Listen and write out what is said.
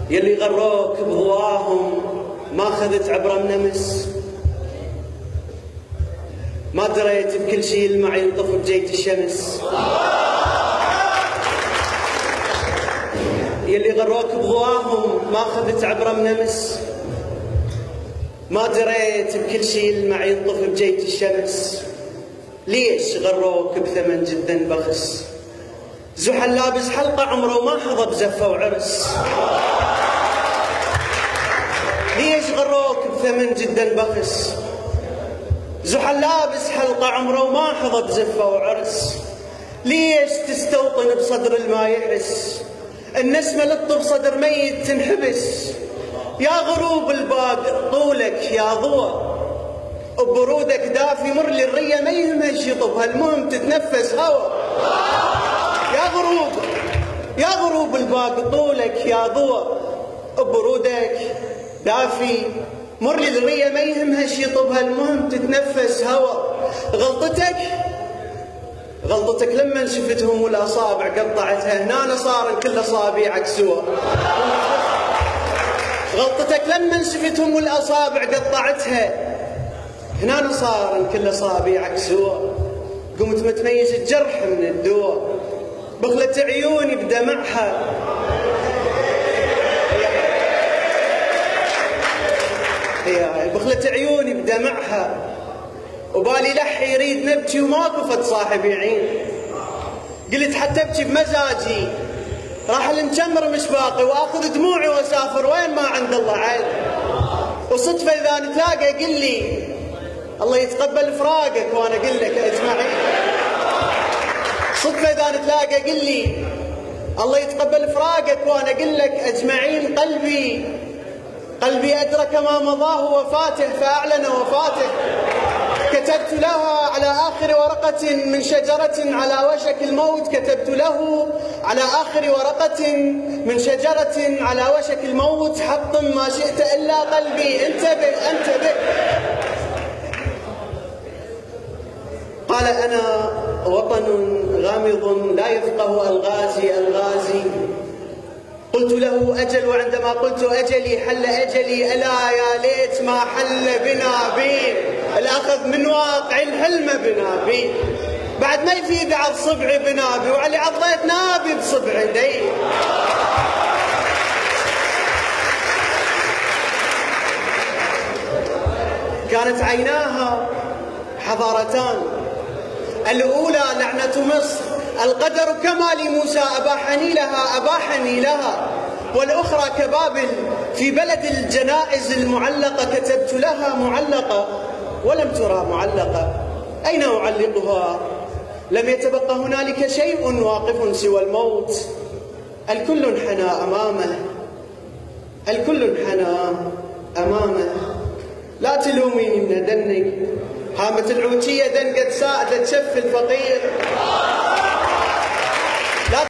يلي غروك بضواهم ما خذت عبرة منمس، ما دريت بكل شي يلمع ينطف بجيت الشمس. يلي غروك بضواهم ما خذت عبرة منمس، ما دريت بكل شي يلمع ينطف بجيت الشمس. ليش غروك بثمن جدا بخس؟ زحل لابس حلقة عمره وما حظى بزفة وعرس. ليش غروك بثمن جدا بخس؟ زحل لابس حلقة عمره وما حظى بزفة وعرس. ليش تستوطن بصدر الما يحس؟ النسمة للطب صدر ميت تنحبس. يا غروب الباقر طولك يا ضوى، ببرودك دافي مر للرية ما يهمها شطب، هالمهم تتنفس هوا. يا غروب الباقر طولك يا ضوى، ببرودك دافي مر للرية ما يهمها شطب، هالمهم تتنفس هوا. غلطتك لما شفتهم والاصابع قطعتها، هنا صار كل اصابعك سوا. غلطتك لما شفتهم والاصابع قطعتها، هنا صار كل اصابعك سوا. قمت متميز الجرح من الدواء، بخلت عيوني بدمعها. بخلت عيوني بدمعها، وبالي لح يريد نبكي وماكو فد صاحب يعين. قلت حتى ابكي بمزاجي، راح المجمر مش باقي واخذ دموعي واسافر وين ما عند الله عين. وصدفه اذا نتلاقى قل لي الله يتقبل فراقك وانا اقول لك اجمعين. صدفه اذا نتلاقى قل لي الله يتقبل فراقك وانا اقول لك اجمعين. قلبي أدرك ما مضاه وفاته فأعلن وفاته. كتبت لها على آخر ورقة من شجرة على وشك الموت، كتبت له على آخر ورقة من شجرة على وشك الموت، حطم ما شئت إلا قلبي انتبه. قال أنا وطن غامض لا يفقه الغازي. قلت له أجل، وعندما قلت أجلي حل أجلي. ألا يا ليت ما حل بنا بي الأخذ من واقع الحلم بنا بي. بعد ما يفيد على صبعي بنابي، وعلي عضيت نابي بصبع يدي. كانت عيناها حضارتان، الأولى لعنة مصر، القدر كما لموسى أباحني لها، والأخرى كبابل في بلد الجنائز المعلقة، كتبت لها معلقة ولم ترى معلقة. أين أعلقها؟ لم يتبقى هنالك شيء واقف سوى الموت. الكل انحنى أمامه. لا تلوميني من دنك، هامة العوتية دن قد ساعدت شف الفقير.